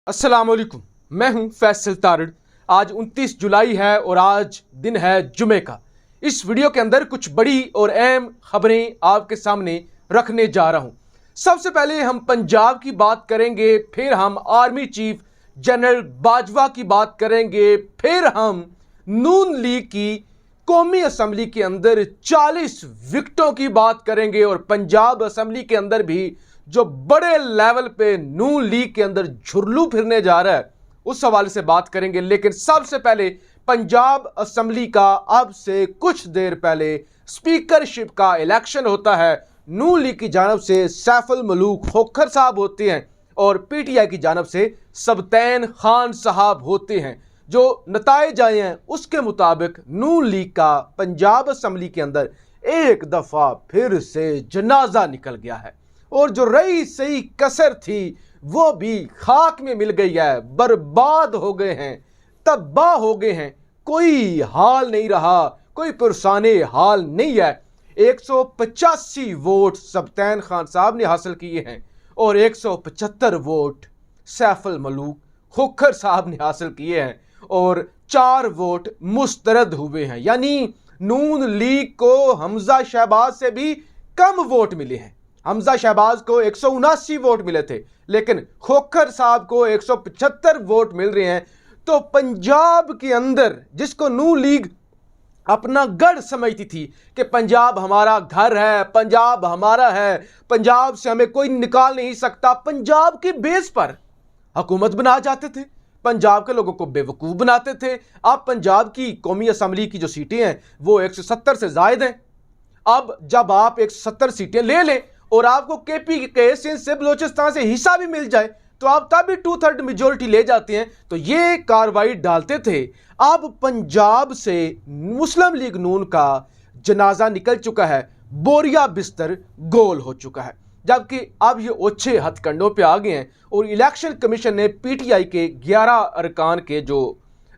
अस्सलाम वालेकुम, मैं हूं फैसल तारड़। आज 29 जुलाई है और आज दिन है जुमे का। इस वीडियो के अंदर कुछ बड़ी और अहम खबरें आपके सामने रखने जा रहा हूं। सबसे पहले हम पंजाब की बात करेंगे, फिर हम आर्मी चीफ जनरल बाजवा की बात करेंगे, फिर हम नून लीग की कौमी असम्बली के अंदर 40 विकेटों की बात करेंगे और पंजाब असम्बली के अंदर भी जो बड़े लेवल पे नून लीग के अंदर झुरलू फिरने जा रहा है उस हवाले से बात करेंगे। लेकिन सबसे पहले पंजाब असम्बली का अब से कुछ देर पहले स्पीकरशिप का इलेक्शन होता है। नून लीग की जानब से सैफुल मलूक खोखर साहब होते हैं और पीटीआई की जानब से सबतैन खान साहब होते हैं। जो नताइज आए हैं उसके मुताबिक नून लीग का पंजाब असम्बली के अंदर एक दफा फिर से जनाजा निकल गया है और जो रही सही कसर थी वो भी खाक में मिल गई है। बर्बाद हो गए हैं, तबाह हो गए हैं, कोई हाल नहीं रहा, कोई पुरसाने हाल नहीं है। 185 वोट सबतैन खान साहब ने हासिल किए हैं और 175 वोट सैफुल मलूक खोखर साहब ने हासिल किए हैं और 4 वोट मुस्तरद हुए हैं। यानी नून लीग को हमजा शहबाज से भी कम वोट मिले हैं। हमजा शहबाज को 179 वोट मिले थे लेकिन खोखर साहब को 175 वोट मिल रहे हैं। तो पंजाब के अंदर जिसको नून लीग अपना गढ़ समझती थी कि पंजाब हमारा घर है, पंजाब हमारा है, पंजाब से हमें कोई निकाल नहीं सकता, पंजाब के बेस पर हुकूमत बना जाते थे, पंजाब के लोगों को बेवकूफ़ बनाते थे। अब पंजाब की कौमी असम्बली की जो सीटें हैं वो 170 से ज़ायद हैं। अब जब आप 170 सीटें ले लें और आपको केपी के सिंध से बलोचिस्तान से हिस्सा भी मिल जाए तो आप तब भी 2/3 मेजोरिटी ले जाते हैं। तो ये कार्रवाई डालते थे। अब पंजाब से मुस्लिम लीग नून का जनाजा निकल चुका है, बोरिया बिस्तर गोल हो चुका है, जबकि अब ये ओछे हथकंडों पे आ गए हैं और इलेक्शन कमीशन ने पीटीआई के 11 अरकान के जो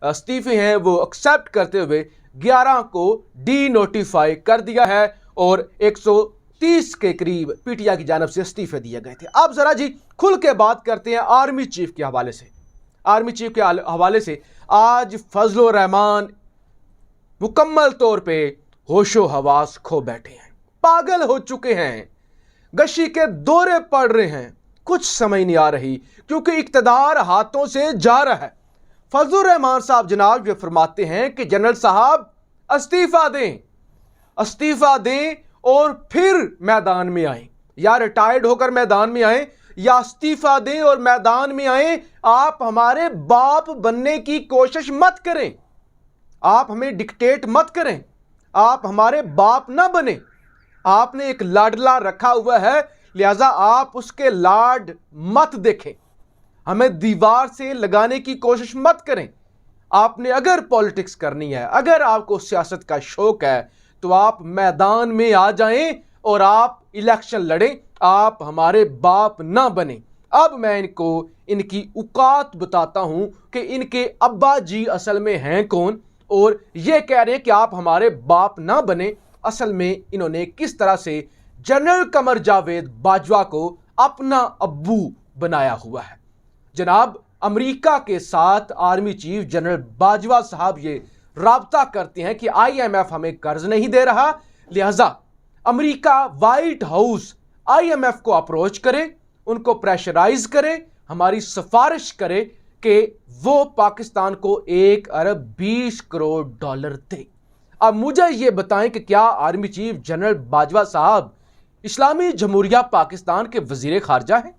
इस्तीफे हैं वो एक्सेप्ट करते हुए 11 को डी नोटिफाई कर दिया है और 130 के करीब पीटीआई की जानब से इस्तीफे दिए गए थे। अब जरा जी खुल के बात करते हैं आर्मी चीफ के हवाले से। आर्मी चीफ के हवाले से आज फजलुर रहमान मुकम्मल तौर पे होशो हवास खो बैठे हैं, पागल हो चुके हैं, गशी के दौरे पड़ रहे हैं, कुछ समझ नहीं आ रही क्योंकि इक्तदार हाथों से जा रहा है। फजलुर रहमान साहब जनाब ये फरमाते हैं कि जनरल साहब इस्तीफा दें, इस्तीफा दें और फिर मैदान में आए, या रिटायर्ड होकर मैदान में आए या इस्तीफा दें और मैदान में आए। आप हमारे बाप बनने की कोशिश मत करें, आप हमें डिक्टेट मत करें, आप हमारे बाप ना बने। आपने एक लाडला रखा हुआ है लिहाजा आप उसके लाड मत देखें, हमें दीवार से लगाने की कोशिश मत करें। आपने अगर पॉलिटिक्स करनी है, अगर आपको सियासत का शौक है तो आप मैदान में आ जाएं और आप इलेक्शन लड़ें, आप हमारे बाप ना बने। अब मैं इनको इनकी औकात बताता हूं कि इनके अब्बा जी असल में हैं कौन और ये कह रहे हैं कि आप हमारे बाप ना बने। असल में इन्होंने किस तरह से जनरल कमर जावेद बाजवा को अपना अब्बू बनाया हुआ है। जनाब अमेरिका के साथ आर्मी चीफ जनरल बाजवा साहब ये राब्ता करते हैं कि आईएमएफ हमें कर्ज नहीं दे रहा, लिहाजा अमेरिका वाइट हाउस आईएमएफ को अप्रोच करे, उनको प्रेशराइज करे, हमारी सिफारिश करे कि वो पाकिस्तान को 1 अरब 20 करोड़ डॉलर दे। अब मुझे ये बताएं कि क्या आर्मी चीफ जनरल बाजवा साहब इस्लामी जमहूरिया पाकिस्तान के वजीर खारजा हैं?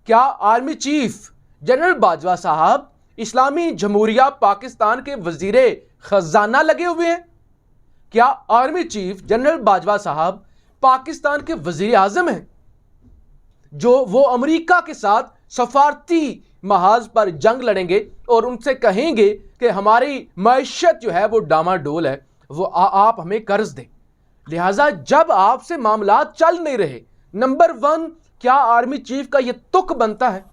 क्या आर्मी चीफ जनरल बाजवा साहब इस्लामी जमहूरिया पाकिस्तान के वजीर खजाना लगे हुए हैं? क्या आर्मी चीफ जनरल बाजवा साहब पाकिस्तान के वजीर आजम हैं जो वो अमेरिका के साथ सफारती महाज पर जंग लड़ेंगे और उनसे कहेंगे कि हमारी मैशत जो है वो डामाडोल है, वो आप हमें कर्ज दें। लिहाजा जब आपसे मामला चल नहीं रहे, नंबर 1 क्या आर्मी चीफ का यह तुक बनता है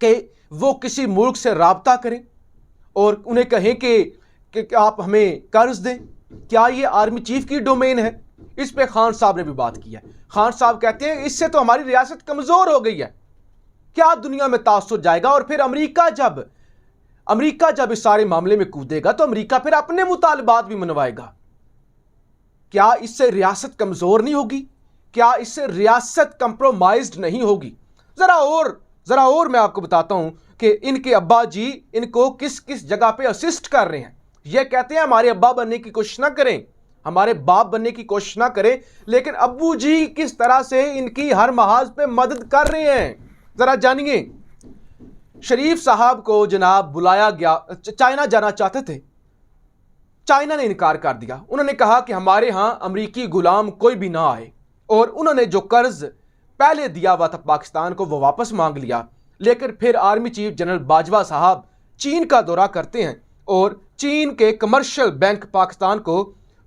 कि वो किसी मुल्क से राब्ता करें और उन्हें कहें कि आप हमें कर्ज दें? क्या ये आर्मी चीफ की डोमेन है? इस पे खान साहब ने भी बात की है। खान साहब कहते हैं इससे तो हमारी रियासत कमजोर हो गई है, क्या दुनिया में तासुर जाएगा? और फिर अमेरिका जब इस सारे मामले में कूदेगा तो अमेरिका फिर अपने मुतालबात भी मनवाएगा। क्या इससे रियासत कमजोर नहीं होगी? क्या इससे रियासत कंप्रोमाइज्ड नहीं होगी? जरा और मैं आपको बताता हूं कि इनके अब्बा जी इनको किस किस जगह पे असिस्ट कर रहे हैं। ये कहते हैं हमारे अब्बा बनने की कोशिश ना करें, हमारे बाप बनने की कोशिश ना करें, लेकिन अब्बू जी किस तरह से इनकी हर महाज पे मदद कर रहे हैं, जरा जानिए। शरीफ साहब को जनाब बुलाया गया, चाइना जाना चाहते थे, चाइना ने इनकार कर दिया। उन्होंने कहा कि हमारे यहां अमरीकी गुलाम कोई भी ना आए, और उन्होंने जो कर्ज पहले दिया हुआ था पाकिस्तान को वो वापस मांग लिया। लेकिन फिर आर्मी चीफ जनरल बाजवा साहब चीन का दौरा करते हैं और चीन के कमर्शियल बैंक पाकिस्तान को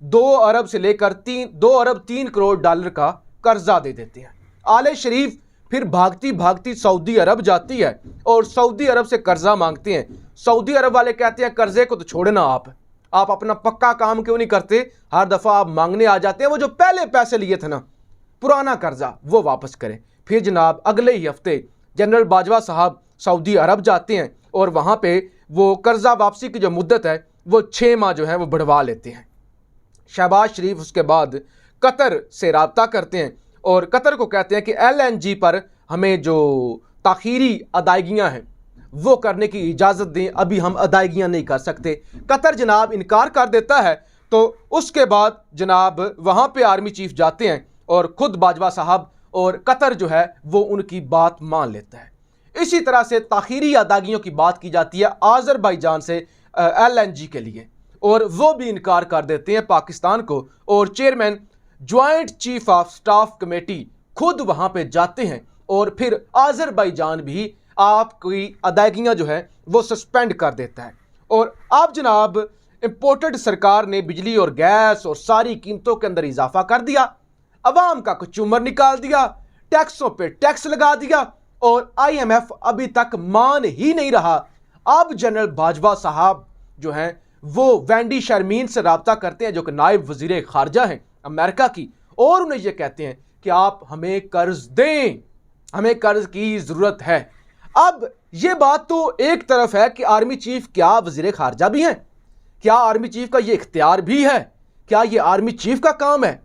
2 अरब से लेकर 2 अरब 3 करोड़ डॉलर का कर्जा दे देते हैं। आले शरीफ फिर भागती भागती सऊदी अरब जाती है और सऊदी अरब से कर्जा मांगते हैं। सऊदी अरब वाले कहते हैं कर्जे को तो छोड़ना, आप अपना पक्का काम क्यों नहीं करते? हर दफा आप मांगने आ जाते हैं, वो जो पहले पैसे लिए थे ना, पुराना कर्जा, वो वापस करें। फिर जनाब अगले ही हफ्ते जनरल बाजवा साहब सऊदी अरब जाते हैं और वहां पे वो कर्जा वापसी की जो मुद्दत है वो 6 माह जो है वो बढ़वा लेते हैं। शहबाज शरीफ उसके बाद कतर से राब्ता करते हैं और कतर को कहते हैं कि LNG पर हमें जो ताखीरी अदायगियां हैं वो करने की इजाज़त दें, अभी हम अदायगियां नहीं कर सकते। कतर जनाब इनकार कर देता है, तो उसके बाद जनाब वहाँ पे आर्मी चीफ जाते हैं और ख़ुद बाजवा साहब और कतर जो है वो उनकी बात मान लेता है। इसी तरह से ताखीरी अदायगियों की बात की जाती है आज़रबाईजान से LNG के लिए, और वो भी इनकार कर देते हैं पाकिस्तान को, और chairman joint chief of staff committee खुद वहाँ पे जाते हैं और फिर आज़रबाईजान भी आपकी अदायगियाँ जो है वो सस्पेंड कर देता है। और अब जनाब इंपोर्टेड सरकार ने बिजली और गैस और सारी कीमतों के अंदर इजाफा कर दिया, अवाम का कचूमर निकाल दिया, टैक्सों पे टैक्स लगा दिया, और IMF अभी तक मान ही नहीं रहा। अब जनरल बाजवा साहब जो हैं वो वैंडी शर्मीन से राब्ता करते हैं, जो कि नायब वजीर खारजा हैं अमेरिका की, और उन्हें यह कहते हैं कि आप हमें कर्ज दें, हमें कर्ज की ज़रूरत है। अब ये बात तो एक तरफ है कि आर्मी चीफ क्या वजीर खारजा भी हैं? क्या आर्मी चीफ का ये इख्तियार भी है? क्या ये आर्मी चीफ का काम है?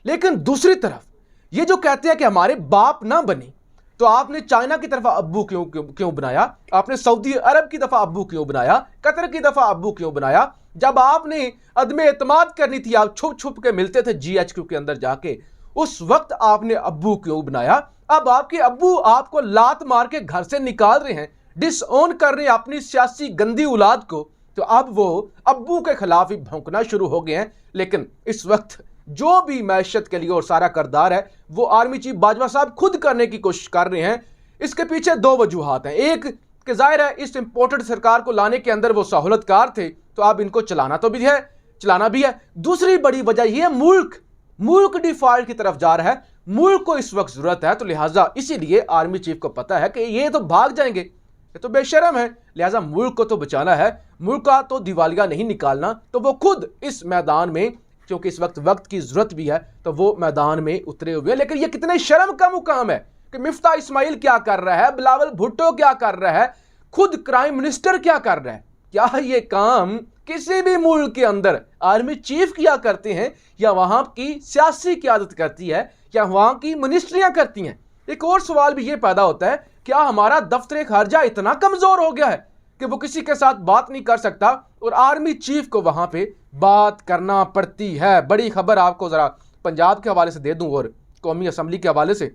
लेकिन दूसरी तरफ ये जो कहते हैं कि हमारे बाप ना बने, तो आपने चाइना की तरफ अब्बू क्यों बनाया? आपने सऊदी अरब की दफा अब्बू क्यों बनाया? कतर की दफा अब्बू क्यों बनाया? जब आपने अदम एतमाद करनी थी, आप छुप छुप के मिलते थे GHQ के अंदर जाके, उस वक्त आपने अब्बू क्यों बनाया? अब आपके अब्बू आपको लात मार के घर से निकाल रहे हैं, डिसओन कर रहे हैं अपनी सियासी गंदी औलाद को, तो अब वो अब्बू के खिलाफ ही भौंकना शुरू हो गए हैं। लेकिन इस वक्त जो भी मैशत के लिए और सारा करदार है वो आर्मी चीफ बाजवा साहब खुद करने की कोशिश कर रहे हैं। इसके पीछे 2 वजूहात हैं। एक कि जाहिर है इस इंपोर्टेड सरकार को लाने के अंदर वो सहूलतकार थे, तो अब इनको चलाना भी है। दूसरी बड़ी वजह यह है मुल्क डिफॉल्ट की तरफ जा रहा है, मुल्क को इस वक्त जरूरत है, तो लिहाजा इसीलिए आर्मी चीफ को पता है कि ये तो भाग जाएंगे, ये तो बेशरम है, लिहाजा मुल्क को तो बचाना है, मुल्क का तो दिवालिया नहीं निकालना। तो वो खुद इस मैदान में, क्योंकि इस वक्त की जरूरत भी है, तो वो मैदान में उतरे हुए हैं। लेकिन ये कितने शर्म का मुकाम है कि मिफ्ता इस्माइल क्या कर रहा है, बिलावल भुट्टो क्या कर रहा है, खुद प्राइम मिनिस्टर क्या कर रहा है। क्या ये काम किसी भी मुल्क के अंदर आर्मी चीफ किया करते हैं, या वहां की सियासी क़यादत करती है, या वहां की मिनिस्ट्रियां करती हैं? एक और सवाल भी ये पैदा होता है, क्या हमारा दफ्तर खारजा इतना कमजोर हो गया है कि वो किसी के साथ बात नहीं कर सकता और आर्मी चीफ को वहां पे बात करना पड़ती है? बड़ी खबर आपको जरा पंजाब के हवाले से दे दूं और कौमी असम्बली के हवाले से।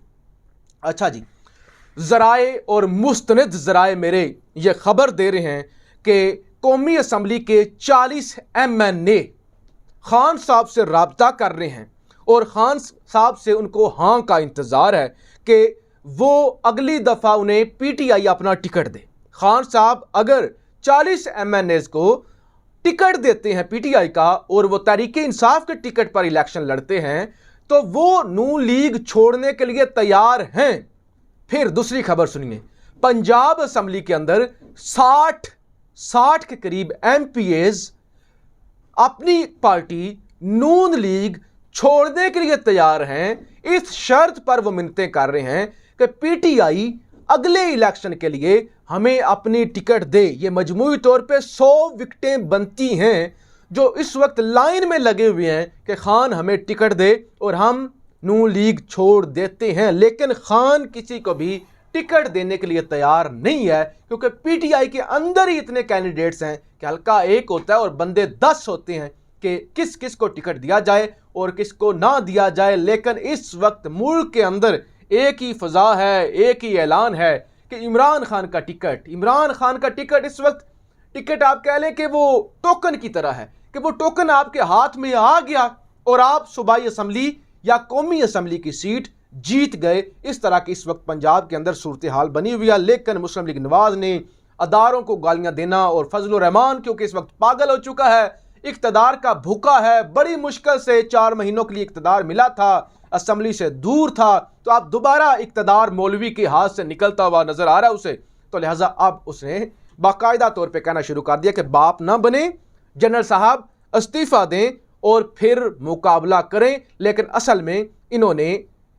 अच्छा जी, जराए और मुस्तनद जराए मेरे ये खबर दे रहे हैं कि कौमी असम्बली के 40 MNA खान साहब से राब्ता कर रहे हैं और खान साहब से उनको हाँ का इंतज़ार है कि वो अगली दफ़ा उन्हें PTI अपना टिकट दे। खान साहब अगर 40 MNAs को टिकट देते हैं PTI का और वो तहरीक इंसाफ के टिकट पर इलेक्शन लड़ते हैं, तो वो नून लीग छोड़ने के लिए तैयार हैं। फिर दूसरी खबर सुनिए, पंजाब असम्बली के अंदर 60 के करीब MPAs अपनी पार्टी नून लीग छोड़ने के लिए तैयार हैं। इस शर्त पर वो मिन्नतें कर रहे हैं कि PTI अगले इलेक्शन के लिए हमें अपनी टिकट दे। ये मजमूई तौर पे 100 विकेटें बनती हैं जो इस वक्त लाइन में लगे हुए हैं कि खान हमें टिकट दे और हम नून लीग छोड़ देते हैं। लेकिन खान किसी को भी टिकट देने के लिए तैयार नहीं है, क्योंकि पीटीआई के अंदर ही इतने कैंडिडेट्स हैं कि हल्का एक होता है और बंदे 10 होते हैं कि किस किस को टिकट दिया जाए और किसको ना दिया जाए। लेकिन इस वक्त मुल्क के अंदर एक ही फजा है, एक ही ऐलान है कि इमरान खान का टिकट इस वक्त टिकट आप कह लें कि वो टोकन की तरह है, कि वो टोकन आपके हाथ में आ गया और आप सूबाई असम्बली या कौमी असम्बली की सीट जीत गए। इस तरह की इस वक्त पंजाब के अंदर सूरत हाल बनी हुई है। लेकिन मुस्लिम लीग नवाज ने अदारों को गालियां देना, और फजलुर रहमान क्योंकि इस वक्त पागल हो चुका है, इक्तदार का भूखा है, बड़ी मुश्किल से 4 महीनों के लिए इक्तदार मिला था, असम्बली से दूर था, तो अब दोबारा इक्तदार मौलवी के हाथ से निकलता हुआ नजर आ रहा है उसे। तो लिहाजा अब उसने बाकायदा तौर पर कहना शुरू कर दिया कि बाप ना बने, जनरल साहब इस्तीफा दें और फिर मुकाबला करें। लेकिन असल में इन्होंने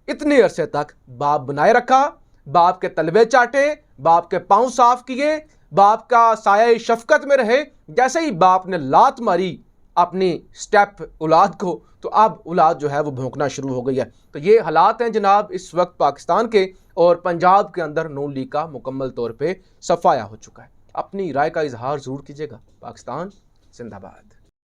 इतने अरसे तक बाप बनाए रखा, बाप के तलवे चाटे, बाप के पांव साफ किए, बाप का साया शफकत में रहे। जैसे ही बाप ने लात मारी अपनी स्टेप औलाद को, तो अब औलाद जो है वो भौंकना शुरू हो गई है। तो ये हालात हैं जनाब इस वक्त पाकिस्तान के, और पंजाब के अंदर नून लीग का मुकम्मल तौर पे सफाया हो चुका है। अपनी राय का इजहार जरूर कीजिएगा। पाकिस्तान जिंदाबाद।